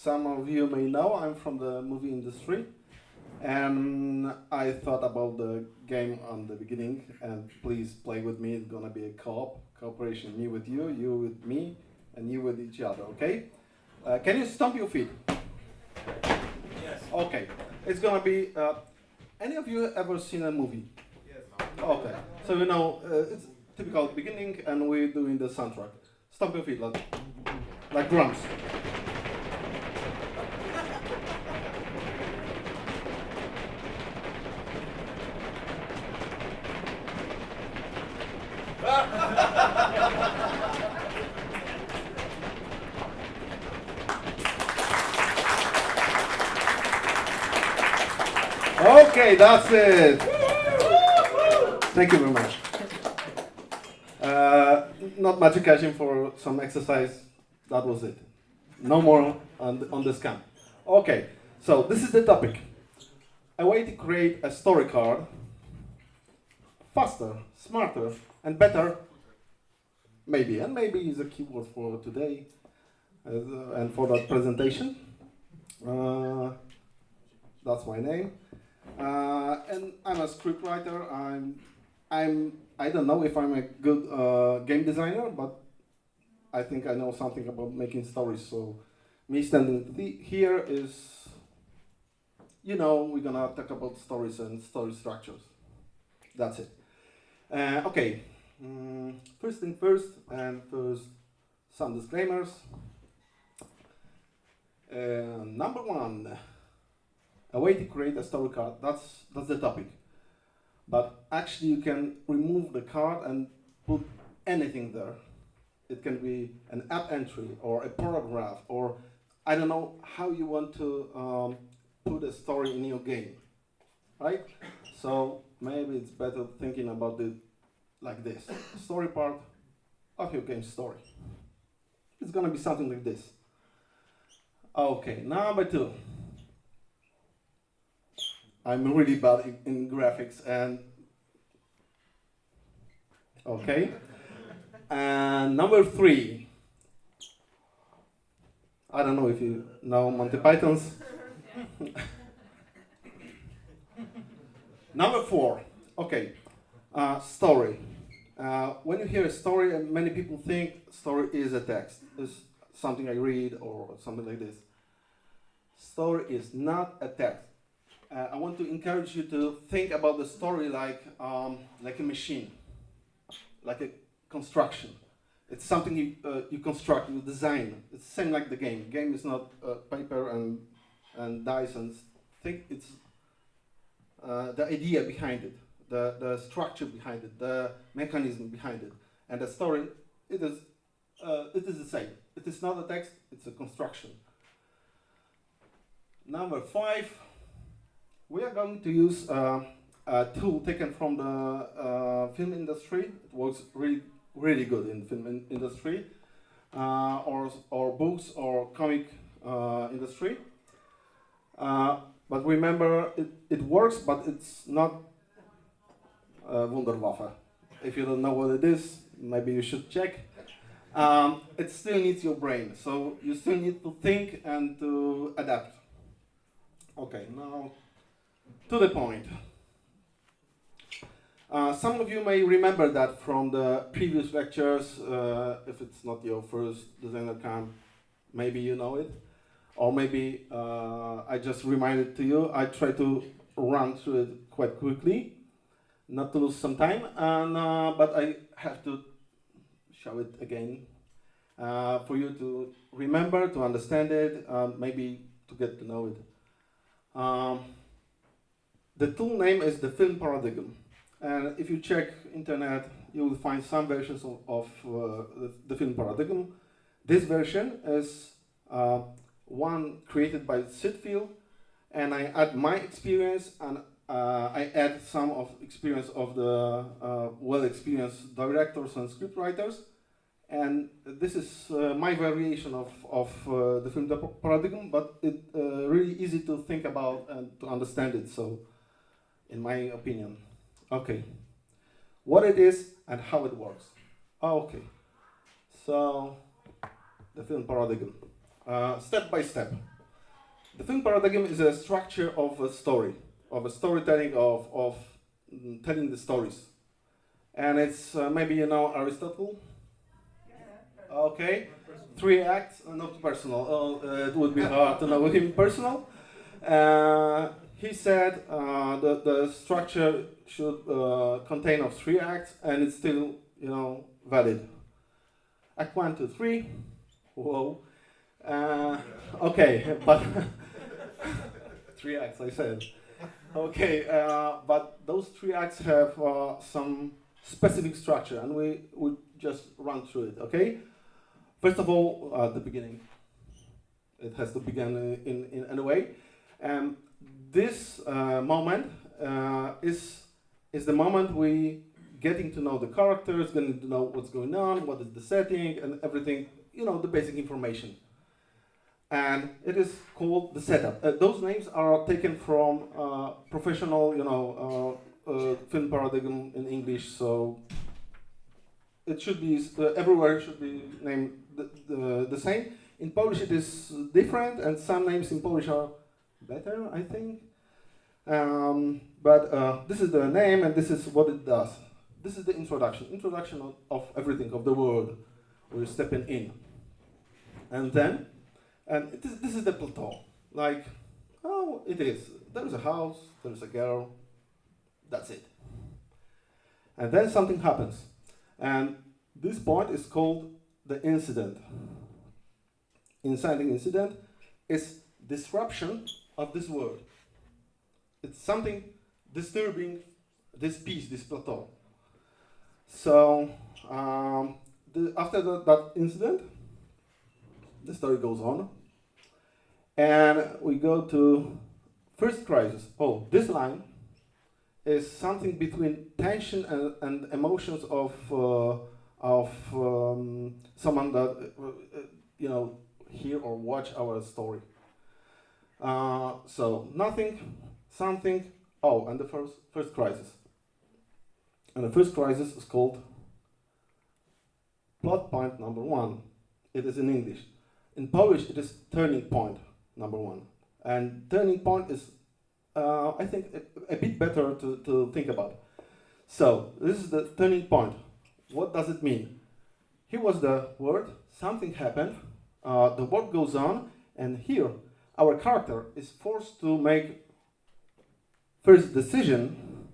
some of you may know, I'm from the movie industry, and I thought about the game on the beginning, and please play with me. It's gonna be a cooperation, me with you, you with me, and you with each other, okay? Can you stomp your feet? Yes. Okay. It's gonna be, any of you ever seen a movie? Yes. Okay. So you know, it's typical beginning, and we're doing the soundtrack. Stomp your feet like drums. Okay, that's it. Thank you very much. Not much occasion for some exercise. That was it. No more on this camp. Okay, so this is the topic. A way to create a story card faster, smarter, and better. Maybe, and maybe is a keyword for today and for that presentation. That's my name. And I'm a scriptwriter. I don't know if I'm a good game designer, but I think I know something about making stories. So me standing here is, you know, we're gonna talk about stories and story structures. That's it. Okay. First thing first, and first some disclaimers. Number one. A way to create a story card, that's the topic. But actually you can remove the card and put anything there. It can be an app entry or a paragraph, or I don't know how you want to put a story in your game, right? So maybe it's better thinking about it like this. Story part of your game story. It's gonna be something like this. Okay, number two. I'm really bad in graphics and okay. And number three. I don't know if you know Monty Python's. Number four. Okay. Story. When you hear a story, many people think story is a text. It's something I read or something like this. Story is not a text. I want to encourage you to think about the story like a machine, like a construction. It's something you construct, you design. It's the same like the game. Game is not paper and dice and think. It's the idea behind it, the structure behind it, the mechanism behind it, and the story. It is the same. It is not a text. It's a construction. Number five. We are going to use a tool taken from the film industry. It works really good in the film industry, or books or comic industry. But remember, it works, but it's not Wunderwaffe. If you don't know what it is, maybe you should check. It still needs your brain, so you still need to think and to adapt. Okay, now. To the point. Some of you may remember that from the previous lectures. If it's not your first designer camp, maybe you know it. Or maybe I just reminded to you. I try to run through it quite quickly, not to lose some time, and, but I have to show it again for you to remember, to understand it, maybe to get to know it. The tool name is the film paradigm, and if you check internet, you will find some versions of the film paradigm. This version is one created by Sitfield, and I add my experience, and I add some of experience of the well-experienced directors and scriptwriters, and this is my variation of the film paradigm, but it's really easy to think about and to understand it. So. In my opinion. Okay. What it is and how it works. Okay. So, the film paradigm. Step by step. The film paradigm is a structure of a story, of a storytelling, of telling the stories. And it's, maybe you know Aristotle? Okay. 3 acts, not personal. It would be hard to know him personal. He said the structure should contain of 3 acts, and it's still, you know, valid. Act 1, 2, 3. Whoa. Okay, but 3 acts, I said. Okay, but those 3 acts have some specific structure, and we just run through it. Okay. First of all, the beginning. It has to begin in a way. This moment is the moment we getting to know the characters, getting to know what's going on, what is the setting, and everything. You know, the basic information. And it is called the setup. Those names are taken from professional, you know, film paradigm in English. So it should be everywhere should be named the same. In Polish it is different, and some names in Polish are better, I think. But this is the name, and this is what it does. This is the introduction of everything, of the world. We're stepping in. And then, this is the plateau. Like, oh, it is. There's a house, there's a girl, that's it. And then something happens. And this point is called the incident. Inciting incident is disruption of this world. It's something disturbing this piece, this plateau. So, after that incident, the story goes on. And we go to first crisis. Oh, this line is something between tension and emotions of someone that you know hear or watch our story. So nothing, something. Oh, and the first crisis. And the first crisis is called plot point number 1. It is in English. In Polish, it is turning point number 1. And turning point is, I think, a bit better to think about. So, this is the turning point. What does it mean? Here was the word, something happened, the work goes on, and here, our character is forced to make first decision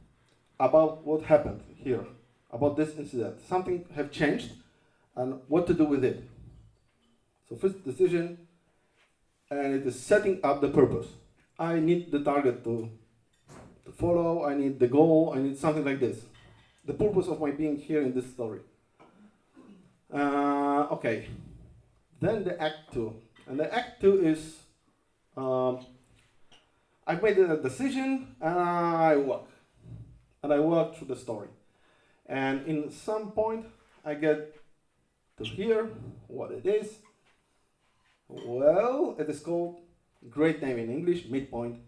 about what happened here, about this incident. Something have changed, and what to do with it. So first decision, and it is setting up the purpose. I need the target to follow, I need the goal, I need something like this. The purpose of my being here in this story. Okay, then the act 2. And the act 2 is, I've made a decision, and I walk. And I walk through the story. And in some point, I get to hear what it is. Well, it is called, great name in English, midpoint.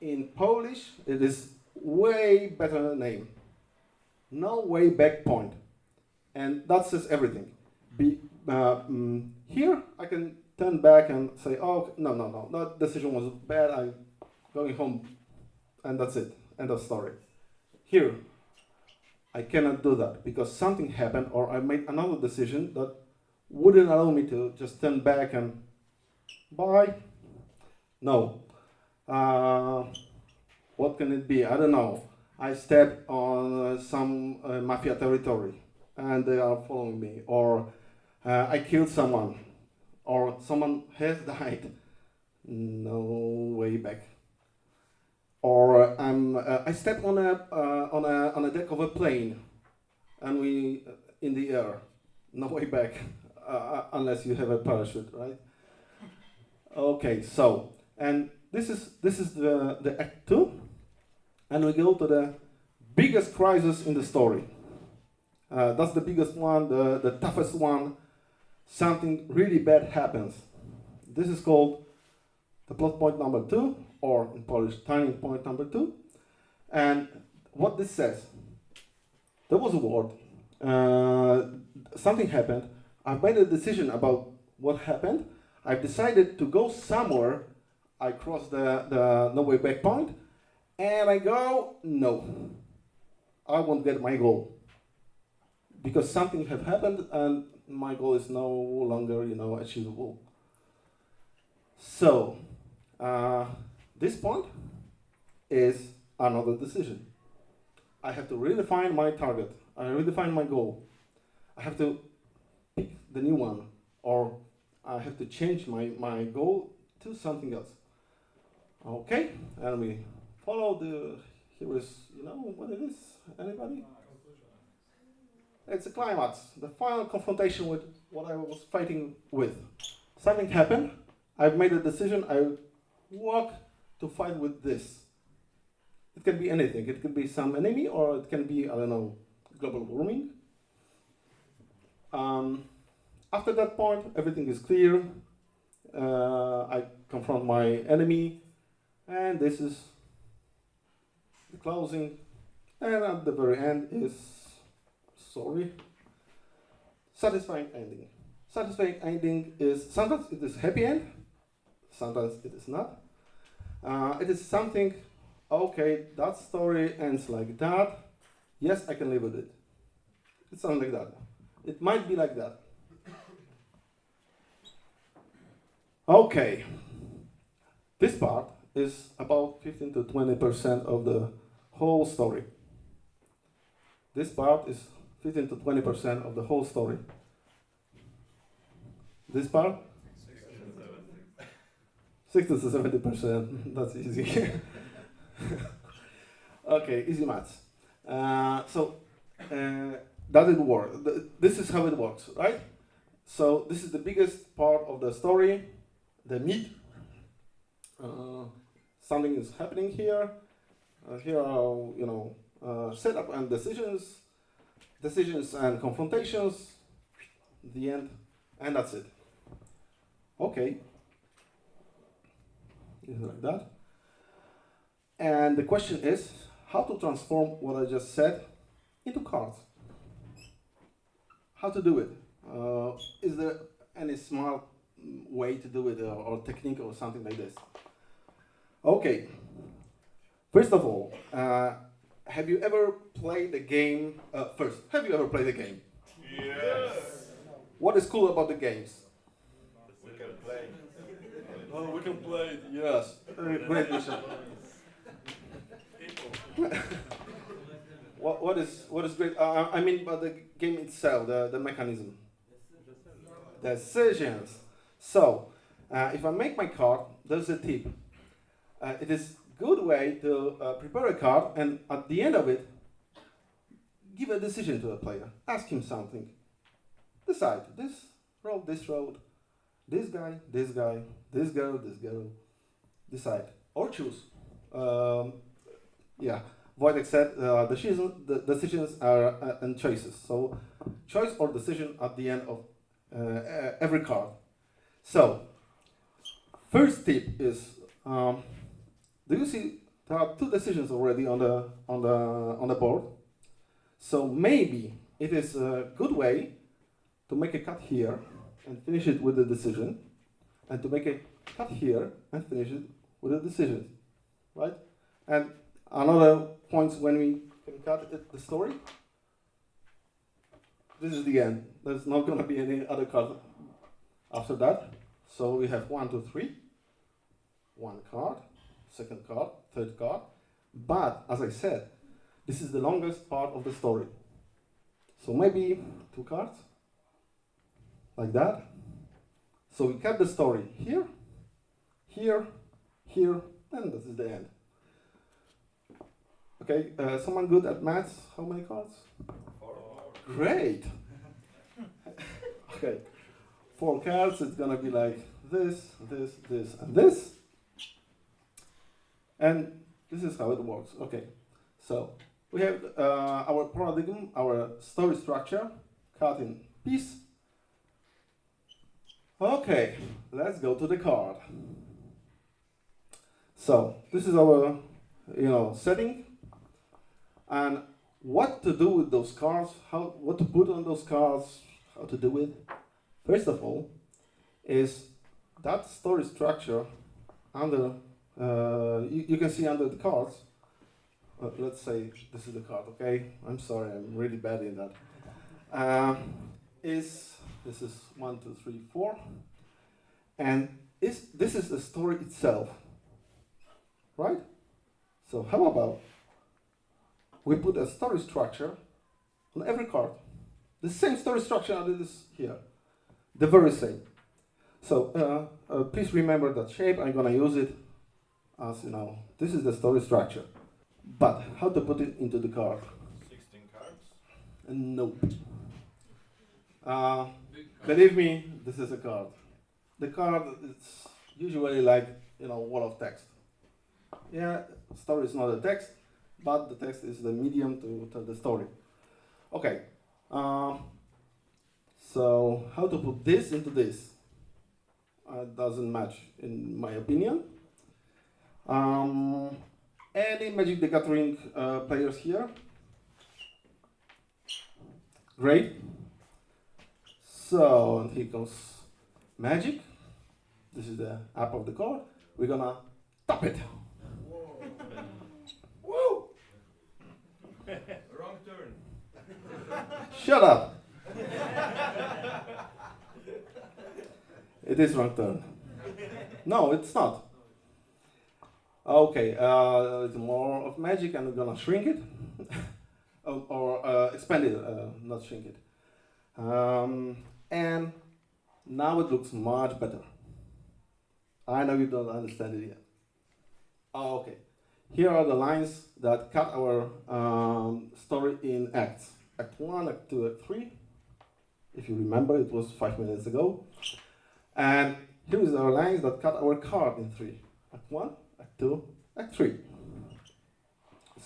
In Polish, it is way better name. No way back point. And that says everything. Here, I can turn back and say, oh, no, that decision was bad, I'm going home, and that's it, end of story. Here, I cannot do that, because something happened, or I made another decision that wouldn't allow me to just turn back and bye. No. What can it be? I don't know. I stepped on some mafia territory and they are following me. Or I killed someone. Or someone has died. No way back. Or I stepped on a deck of a plane and we in the air. No way back. Unless you have a parachute, right? Okay, so, and this is the act 2, and we go to the biggest crisis in the story. That's the biggest one, the toughest one. Something really bad happens. This is called the plot point number 2, or in Polish, turning point number 2. And what this says, there was a war, something happened, I've made a decision about what happened, I've decided to go somewhere. I cross the no way back point, and I go, no, I won't get my goal. Because something have happened and my goal is no longer, achievable. So, this point is another decision. I have to redefine my target. I redefine my goal. I have to pick the new one, or I have to change my goal to something else. Okay, and we follow here is, what it is? Anybody? It's a climax, the final confrontation with what I was fighting with. Something happened, I've made a decision, I walk to fight with this. It can be anything, it could be some enemy, or it can be, I don't know, global warming. After that point, everything is clear. I confront my enemy, and this is the closing. And at the very end is, satisfying ending. Satisfying ending is, sometimes it is happy end, sometimes it is not. It is something, okay, that story ends like that. Yes, I can live with it. It's something like that. It might be like that. Okay. This part is about 15 to 20% of the whole story. This part is 15 to 20% of the whole story. This part? 60 to 70%. That's easy. Okay, easy maths. Does it work? This is how it works, right? So this is the biggest part of the story, the meat. Something is happening here. Here are, setup and decisions and confrontations, the end, and that's it. Okay. Like that. And the question is how to transform what I just said into cards. How to do it? Is there any smart way to do it, or technique or something like this? Okay. First of all, have you ever played the game? Have you ever played the game? Yes. What is cool about the games? We can play. Oh, we can play it, yes. Great mission. What is great? I mean, but the game itself, the mechanism. Decisions. So, if I make my card, there's a tip. It is good way to prepare a card, and at the end of it, give a decision to a player. Ask him something. Decide this road, this guy, this girl. Decide or choose. Wojtek said the decisions are and choices. So choice or decision at the end of every card. So first tip is, do you see there are two decisions already on the board? So maybe it is a good way to make a cut here and finish it with a decision, and to make a cut here and finish it with a decision, right? And another point when we can cut the story. This is the end. There's not going to be any other card after that. So we have 1, 2, 3. One card, second card, third card. But as I said, this is the longest part of the story. So maybe 2 cards, like that. So we cut the story here, here, here, and this is the end. Okay, someone good at maths? How many cards? 4. Great. Okay, 4 cards. It's gonna be like this, this, this, and this. And this is how it works. Okay, so we have our paradigm, our story structure, cut in piece. Okay, let's go to the card. So this is our, setting, and what to do with those cards, what to put on those cards, how to do it. First of all, is that story structure under, you can see under the cards, let's say this is the card, okay? I'm sorry, I'm really bad in that. This is 1, 2, 3, 4, and this is the story itself, right? So how about we put a story structure on every card, the same story structure as this here, the very same. So please remember that shape. I'm gonna use it as this is the story structure. But how to put it into the card? 16 cards? No. Believe me, this is a card. The card is usually like wall of text. Yeah, story is not a text, but the text is the medium to tell the story. Okay. So how to put this into this? Doesn't match in my opinion. Any Magic the Gathering players here? Great. So here comes Magic. This is the app of the card. We're gonna tap it. Woo! Wrong turn. Shut up. It is wrong turn. No, it's not. Okay, it's more of Magic, and we're gonna shrink it, or expand it, not shrink it. And now it looks much better. I know you don't understand it yet. Okay, here are the lines that cut our story in acts. Act 1, Act 2, Act 3. If you remember, it was 5 minutes ago. And here is our lines that cut our card in 3. Act 1, Act 2, Act 3.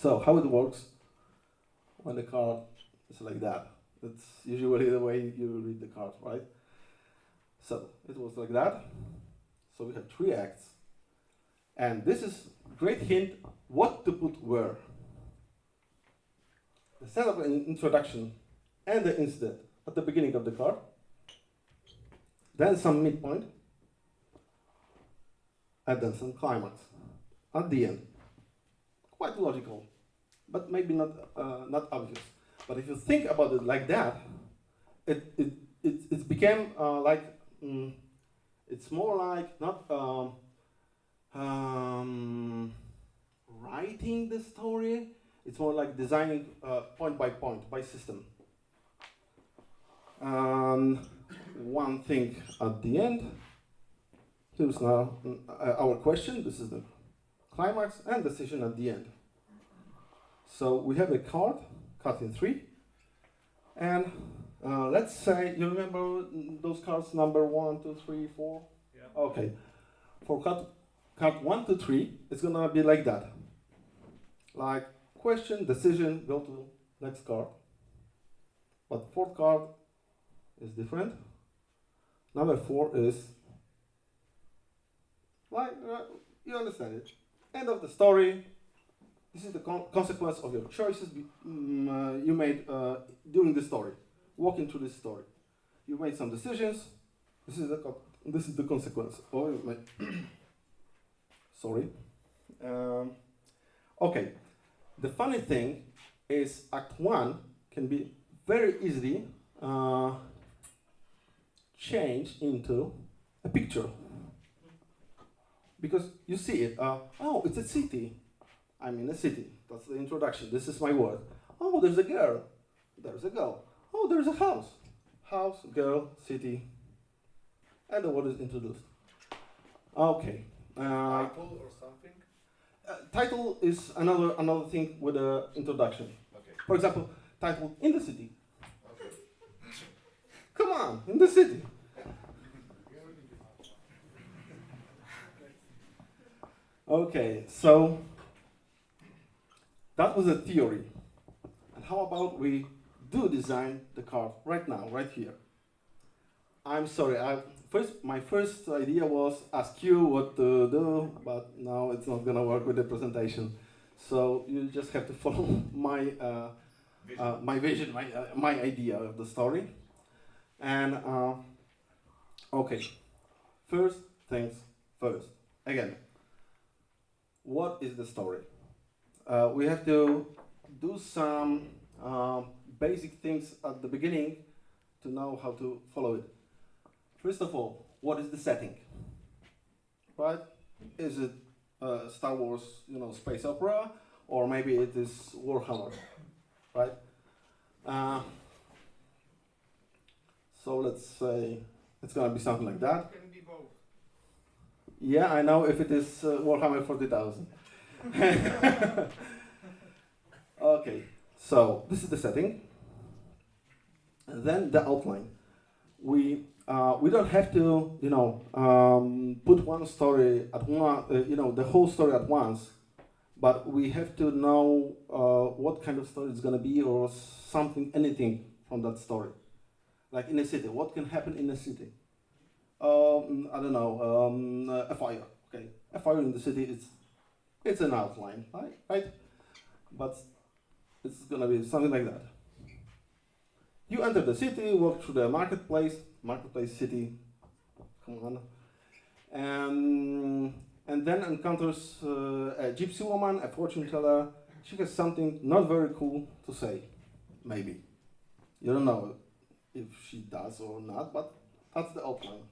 So how it works when the card is like that. That's usually the way you read the card, right? So it was like that. So we have 3 acts. And this is a great hint what to put where. The setup and introduction and the incident at the beginning of the card. Then some midpoint. And then some climax at the end. Quite logical, but maybe not obvious. But if you think about it like that, it became it's more like not writing the story. It's more like designing point by point, by system. One thing at the end. Here's now our question. This is the climax and decision at the end. So we have a card cut in 3. And let's say, you remember those cards number 1, 2, 3, 4? Yeah. Okay. For card 1 to 3, it's gonna be like that. Like question, decision, go to next card. But 4th card is different. Number 4 is like, you understand it. End of the story. This is the consequence of your choices you made during the story, walking through this story. You made some decisions. This is the consequence. Oh, sorry. Okay. The funny thing is, Act 1 can be very easily changed into a picture. Because you see it, oh, it's a city. I'm in a city. That's the introduction. This is my word. Oh, there's a girl. There's a girl. Oh, there's a house. House, girl, city. And the word is introduced. Okay. Title or something? Title is another thing with the introduction. Okay. For example, title in the city. Okay. Come on, in the city. Okay, so that was a theory. And how about we do design the card right now, right here? I'm sorry, my first idea was ask you what to do, but now it's not gonna work with the presentation. So you just have to follow my vision, my idea of the story. And okay, first things first. Again, what is the story? We have to do some basic things at the beginning to know how to follow it. First of all, what is the setting? Right? Is it Star Wars, space opera, or maybe it is Warhammer, right? So let's say it's gonna be something like that. It can be both. Yeah, I know if it is Warhammer 40,000. Okay, so this is the setting, and then the outline. We don't have to, put one story at one, the whole story at once, but we have to know what kind of story it's gonna be, or something, anything from that story. Like in a city, what can happen in a city? I don't know, a fire. Okay, a fire in the city. It's an outline, right? But it's gonna be something like that. You enter the city, walk through the marketplace city. Come on, and then encounters a gypsy woman, a fortune teller. She has something not very cool to say. Maybe you don't know if she does or not, but that's the outline.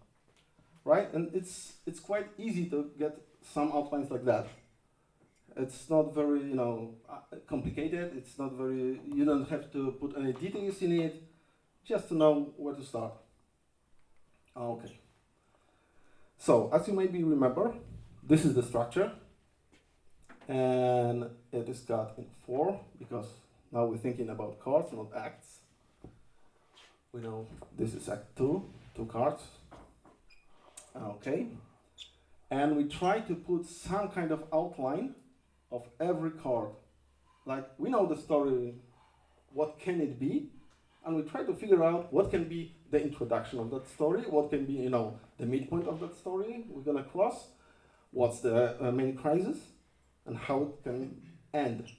Right? And it's quite easy to get some outlines like that. It's not very, complicated. It's not very, you don't have to put any details in it, just to know where to start. Okay. So, as you maybe remember, this is the structure. And it is cut in 4, because now we're thinking about cards, not acts. We know this is act 2, 2 cards. Okay, and we try to put some kind of outline of every card. Like, we know the story, what can it be, and we try to figure out what can be the introduction of that story, what can be, the midpoint of that story we're gonna cross, what's the main crisis, and how it can end,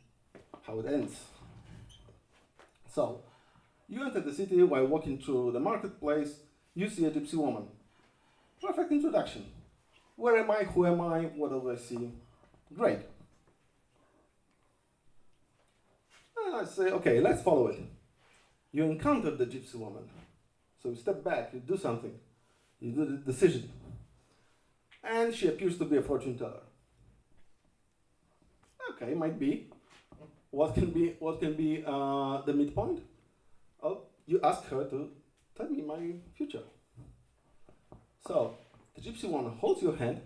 how it ends. So, you enter the city while walking through the marketplace, you see a gypsy woman. Perfect introduction. Where am I? Who am I? What do I see? Great. And I say, okay, let's follow it. You encounter the gypsy woman. So you step back, you do something. You do the decision. And she appears to be a fortune teller. Okay, might be. What can be the midpoint? Oh, you ask her to tell me my future. So, the gypsy woman holds your hand,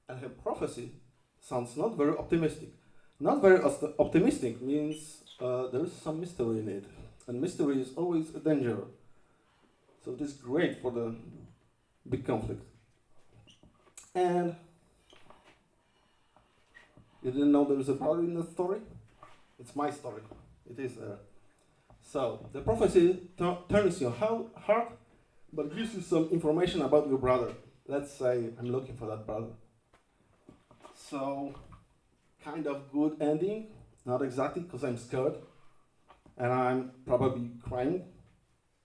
and her prophecy sounds not very optimistic. Not very optimistic means there is some mystery in it, and mystery is always a danger. So it is great for the big conflict. And you didn't know there is a brother in the story? It's my story. It is there. So, the prophecy turns your heart, but gives you some information about your brother. Let's say I'm looking for that brother. So, kind of good ending, not exactly, because I'm scared, and I'm probably crying.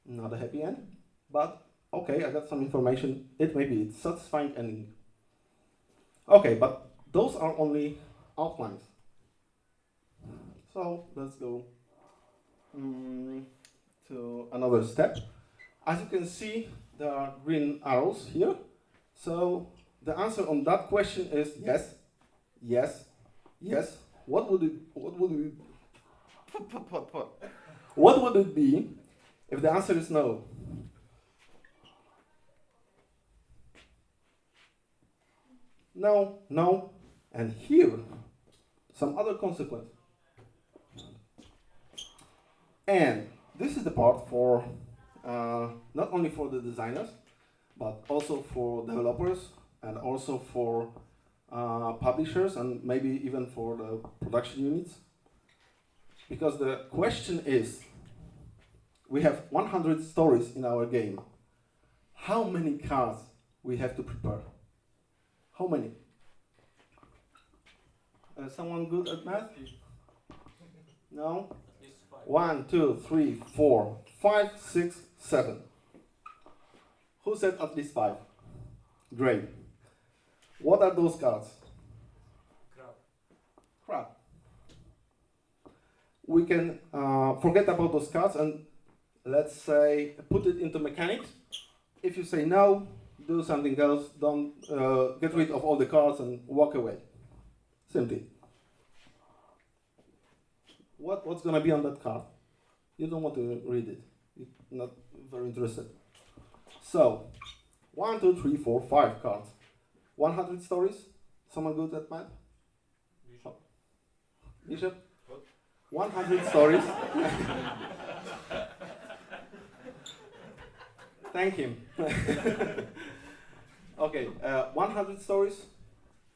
Not a happy end, but okay, I got some information. It may be a satisfying ending. Okay, but those are only outlines. So, let's go to another step. As you can see, there are green arrows here. So the answer on that question is yes, yes, yes. What would it be if the answer is no? No, no, and here, some other consequence. And this is the part for not only for the designers, but also for developers, and also for publishers, and maybe even for the production units. Because the question is, we have 100 stories in our game. How many cards we have to prepare? How many? Someone good at math? No? 1, 2, 3, 4, 5, 6, 7. Who said at least 5? Great. What are those cards? Crap. Crap. We can forget about those cards and let's say put it into mechanics. If you say no, do something else, don't get rid of all the cards and walk away. Simply. What's going to be on that card? You don't want to read it. You're not very interested. So, 1, 2, 3, 4, 5 cards. 100 stories? Someone good at math? Bishop. Bishop? What? 100 stories. Thank him. Okay, 100 stories,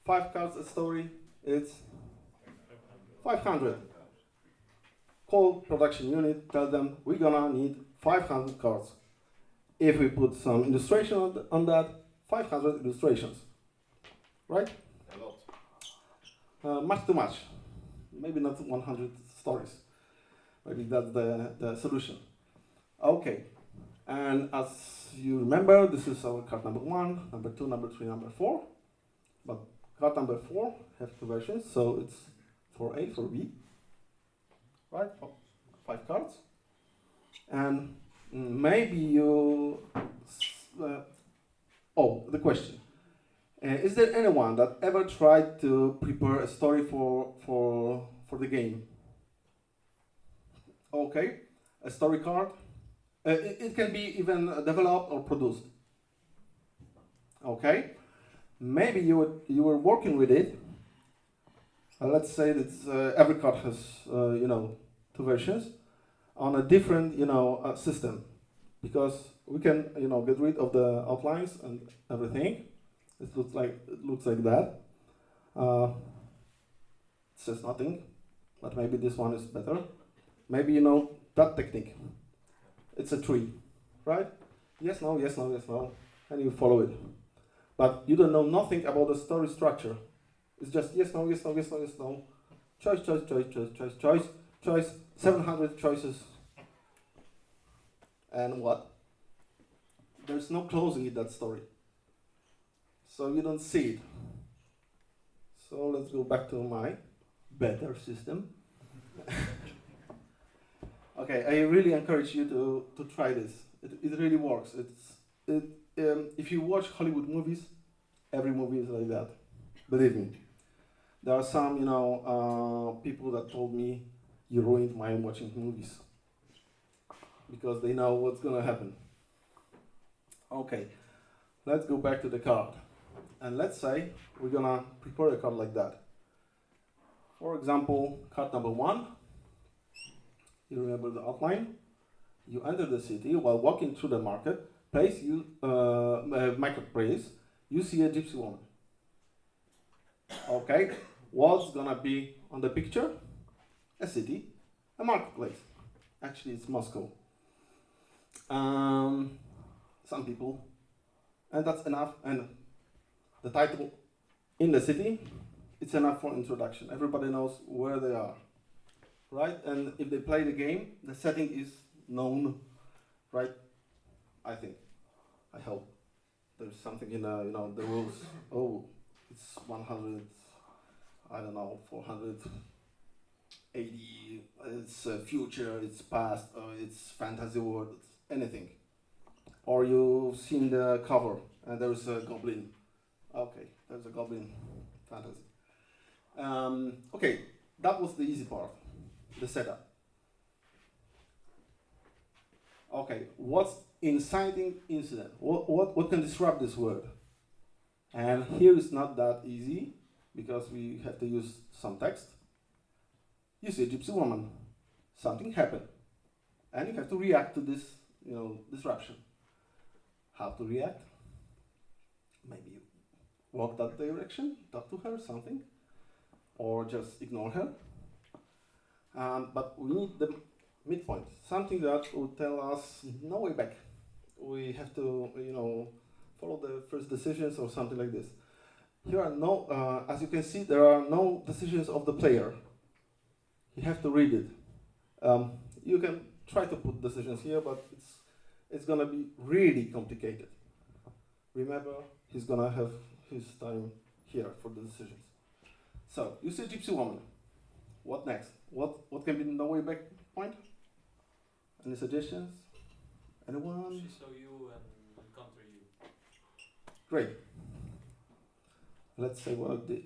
5 cards a story, it's 500. Call production unit, tell them we're gonna need 500 cards. If we put some illustration on that, 500 illustrations. Right? A lot. Much too much. Maybe not 100 stories. Maybe that's the solution. Okay. And as you remember, this is our card number 1, number 2, number 3, number 4. But card number 4 has 2 versions, so it's for A, for B. Right? 5 cards. And maybe you... the question. Is there anyone that ever tried to prepare a story for the game? Okay, a story card. It can be even developed or produced. Okay, maybe you were working with it. Let's say that every card has 2 versions on a different system, because we can get rid of the outlines and everything. It looks like that. It says nothing, but maybe this one is better. Maybe that technique. It's a tree, right? Yes, no, yes, no, yes, no, and you follow it. But you don't know nothing about the story structure. It's just yes, no, yes, no, yes, no, yes, no. Choice, choice, choice, choice, choice, choice, choice. 700 choices. And what? There's no closing in that story. So you don't see it. So let's go back to my better system. Okay, I really encourage you to try this. It really works. If you watch Hollywood movies, every movie is like that. Believe me. There are some, people that told me, you ruined my watching movies. Because they know what's gonna happen. Okay, let's go back to the card. And let's say we're gonna prepare a card like that. For example, card number 1. You remember the outline. You enter the city while walking through the marketplace. Marketplace. You see a gypsy woman. Okay, what's gonna be on the picture? A city, a marketplace. Actually, it's Moscow. Some people, and that's enough. And the title in the city, it's enough for introduction. Everybody knows where they are. Right? And if they play the game, the setting is known, right? I think. I hope. There's something in the rules. Oh, it's 100, I don't know, 480, it's future, it's past, it's fantasy world, it's anything. Or you've seen the cover and there's a goblin. Okay, there's a goblin fantasy. Okay, that was the easy part. The setup. Okay, what's inciting incident? What can disrupt this word? And here is not that easy because we have to use some text. You see a gypsy woman. Something happened. And you have to react to this, disruption. How to react? Maybe you walk that direction, talk to her, something, or just ignore her. But we need the midpoint, something that will tell us no way back. We have to, follow the first decisions or something like this. Here are no, as you can see, there are no decisions of the player. You have to read it. You can try to put decisions here, but it's gonna be really complicated. Remember, he's gonna have his time here for the decisions. So you see a gypsy woman. What next? What can be the no way back point? Any suggestions? Anyone? She saw you and encountered you. Great. Let's say what I did.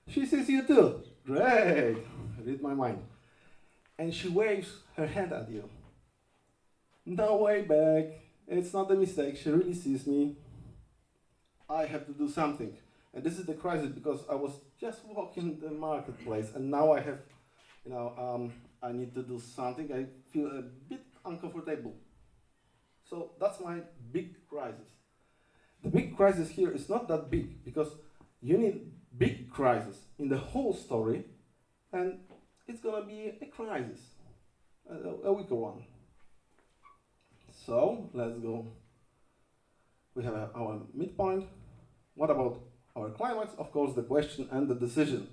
She sees you too. Great. Read my mind. And she waves her hand at you. No way back. It's not a mistake. She really sees me. I have to do something. And this is the crisis because I was just walking the marketplace and now I have, I need to do something. I feel a bit uncomfortable. So that's my big crisis. The big crisis here is not that big because you need big crisis in the whole story and it's gonna be a crisis, a weaker one. So let's go. We have our midpoint. What about our climax? Of course, the question and the decision.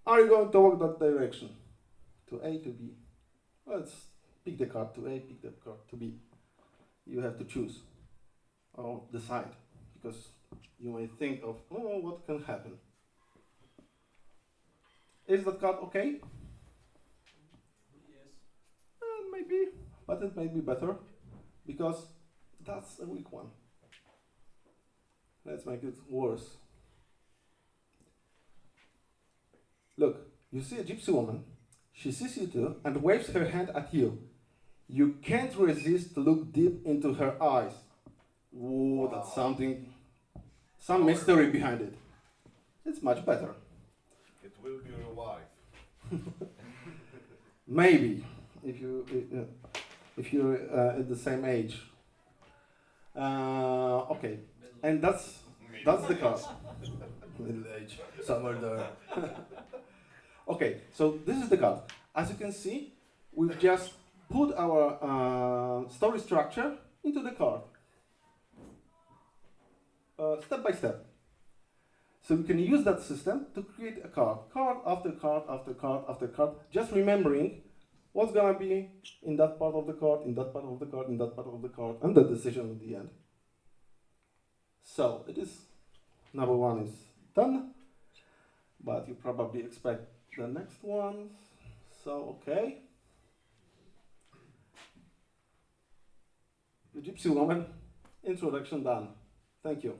Are you going to walk that direction? To A, to B? Let's pick the card to A, pick the card to B. You have to choose or decide because you may think of, oh, what can happen? Is that card okay? Yes. Maybe, but it may be better because that's a weak one. Let's make it worse. Look, you see a gypsy woman. She sees you too and waves her hand at you. You can't resist to look deep into her eyes. Ooh, that's something, some mystery behind it. It's much better. It will be your wife. Maybe, if you're at the same age. Okay, and that's the card. Middle age, somewhere there. Okay, so this is the card. As you can see, we've just put our story structure into the card. Step by step. So we can use that system to create a card after card after card after card, just remembering what's gonna be in that part of the card, in that part of the card, in that part of the card, and the decision at the end. So it is, number one is done, but you probably expect the next one. So, okay. The gypsy woman, introduction done. Thank you.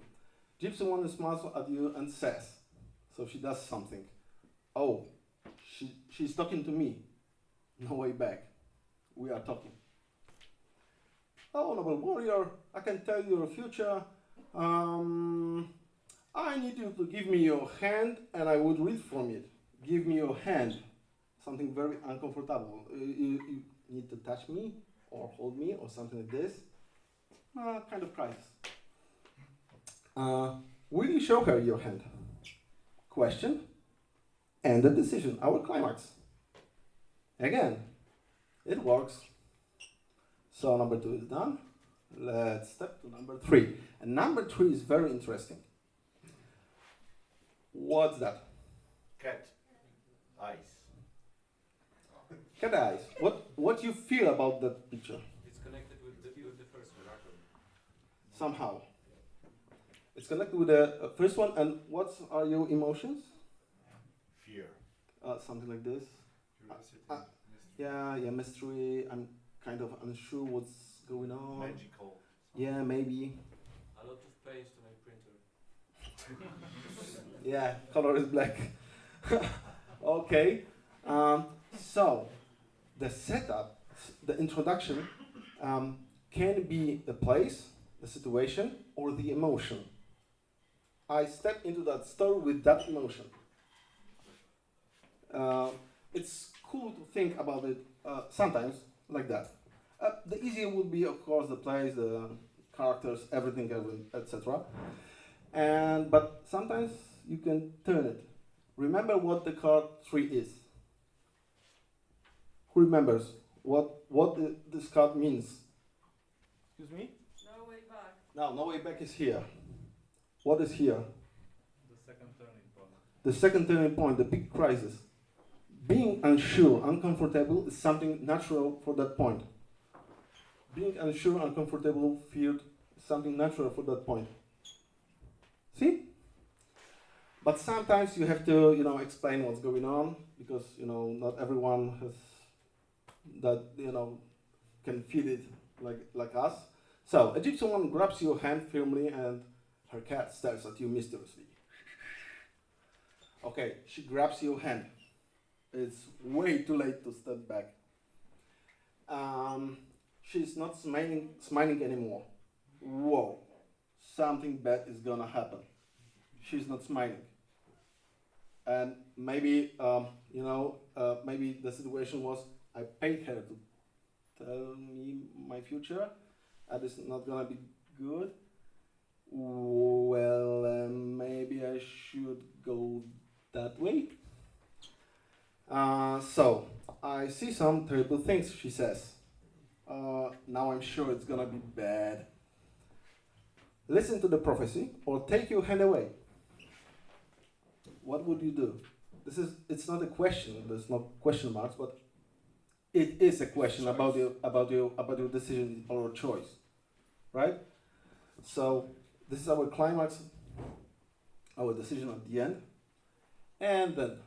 Gypsy woman smiles at you and says, so she does something. Oh, she's talking to me. No way back. We are talking. Oh, noble warrior, I can tell you your future. I need you to give me your hand and I would read from it. Give me your hand. Something very uncomfortable. You need to touch me or hold me or something like this. Kind of crisis. Will you show her your hand? Question. And the decision, our climax. Again, it works. So number 2 is done. Let's step to number 3. And number 3 is very interesting. What's that? Cat. Eyes. Cat eyes. What you feel about that picture? It's connected with the first one. Somehow. It's connected with the first one, and what are your emotions? Fear. Something like this. Curiosity. Yeah, mystery. I'm kind of unsure what's going on. Magical. Yeah, maybe. A lot of paint to my printer. Yeah, color is black. Okay. So, the setup, the introduction, can be the place, the situation, or the emotion. I step into that story with that emotion. It's cool to think about it sometimes like that. The easier would be, of course, the place, the characters, everything, etc. But sometimes you can turn it. Remember what the card 3 is. Who remembers what this card means? Excuse me? No way back. No way back is here. What is here? The second turning point. The second turning point, the big crisis. Being unsure, uncomfortable is something natural for that point. Being unsure, uncomfortable, feared is something natural for that point. See? But sometimes you have to, explain what's going on because, not everyone has that, can feel it like us. So a gypsy woman grabs your hand firmly and her cat stares at you mysteriously. Okay, she grabs your hand. It's way too late to step back. She's not smiling anymore. Whoa, something bad is gonna happen. She's not smiling. And maybe, maybe the situation was I paid her to tell me my future, and it's not gonna be good. Well, maybe I should go that way. So, I see some terrible things, she says. Now I'm sure it's gonna be bad. Listen to the prophecy or take your hand away. What would you do? It's not a question, there's no question marks, but it is a question about your decision or choice. Right? So this is our climax, our decision at the end. And then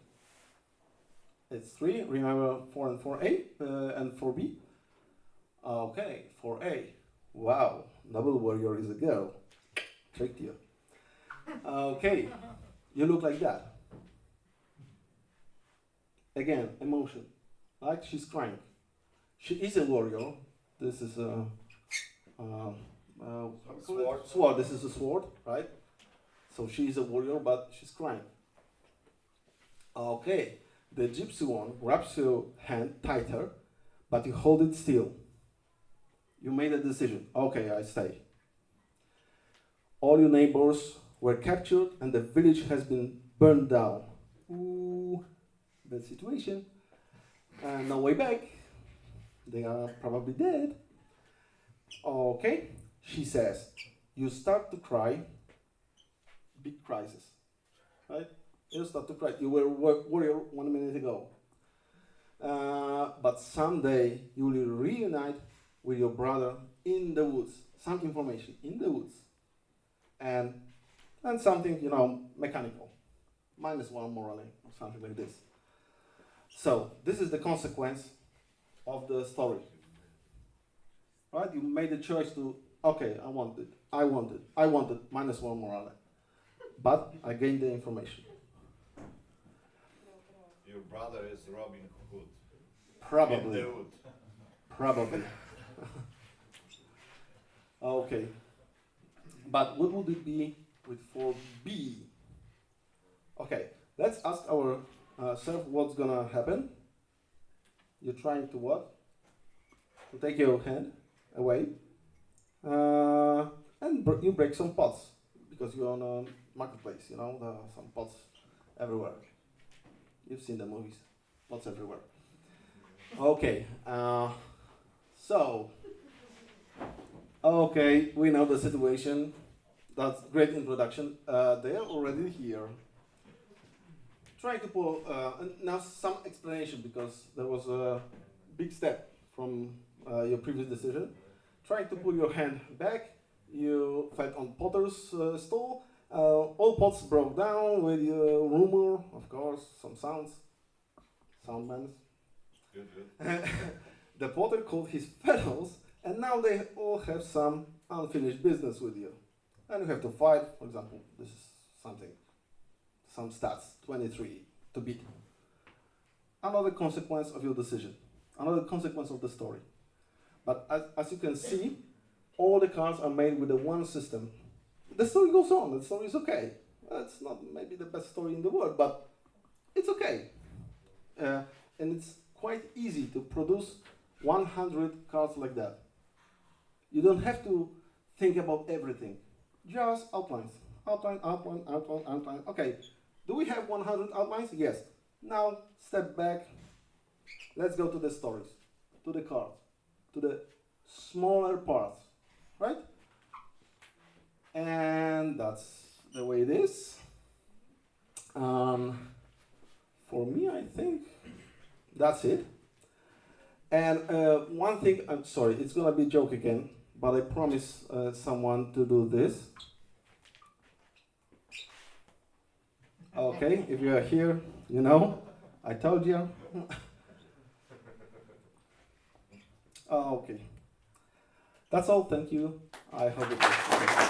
it's 3, remember 4 and 4A and 4B. Okay, 4A. Wow, Noble Warrior is a girl. Tricked you. Okay, you look like that. Again, emotion. Like she's crying. She is a warrior. This is a Sword. sword. This is a sword, right? So she is a warrior, but she's crying. Okay, the gypsy one grabs your hand tighter, but you hold it still. You made a decision. Okay, I stay. All your neighbors were captured and the village has been burned down. Ooh, bad situation. No way back. They are probably dead. Okay, she says. You start to cry. Big crisis, right? You start to cry. You were a warrior 1 minute ago. But someday you will reunite with your brother in the woods. Some information in the woods. And something, mechanical. -1 morally, or something like this. So, this is the consequence of the story. Right? You made the choice to, okay, I want it, -1 morale. But I gained the information. Your brother is Robin Hood. Probably. In the wood. Probably. Okay. But what would it be with 4B? Okay, let's ask ourselves what's gonna happen. You're trying to what? To take your hand away. And you break some pots because you're on a marketplace, there are some pots everywhere. You've seen the movies, pots everywhere. Okay, okay, we know the situation. That's great introduction. They are already here. Trying to pull, now some explanation because there was a big step from your previous decision. Trying to pull your hand back, you fell on potter's stall. All pots broke down with rumor, of course, some sounds, soundmans. Good. The potter called his fellows, and now they all have some unfinished business with you. And you have to fight, for example, this is some stats, 23 to beat. Another consequence of your decision, another consequence of the story. But as you can see, all the cards are made with the one system. The story goes on, the story is okay. It's not maybe the best story in the world, but it's okay. And it's quite easy to produce 100 cards like that. You don't have to think about everything. Just outlines. Outline. Okay, do we have 100 outlines? Yes. Now, step back. Let's go to the stories, to the cards, to the smaller parts, right? And that's the way it is. For me, I think that's it. And one thing, I'm sorry, it's gonna be a joke again, but I promise someone to do this. Okay, if you are here, you know, I told you. Okay. That's all, thank you. I hope it was.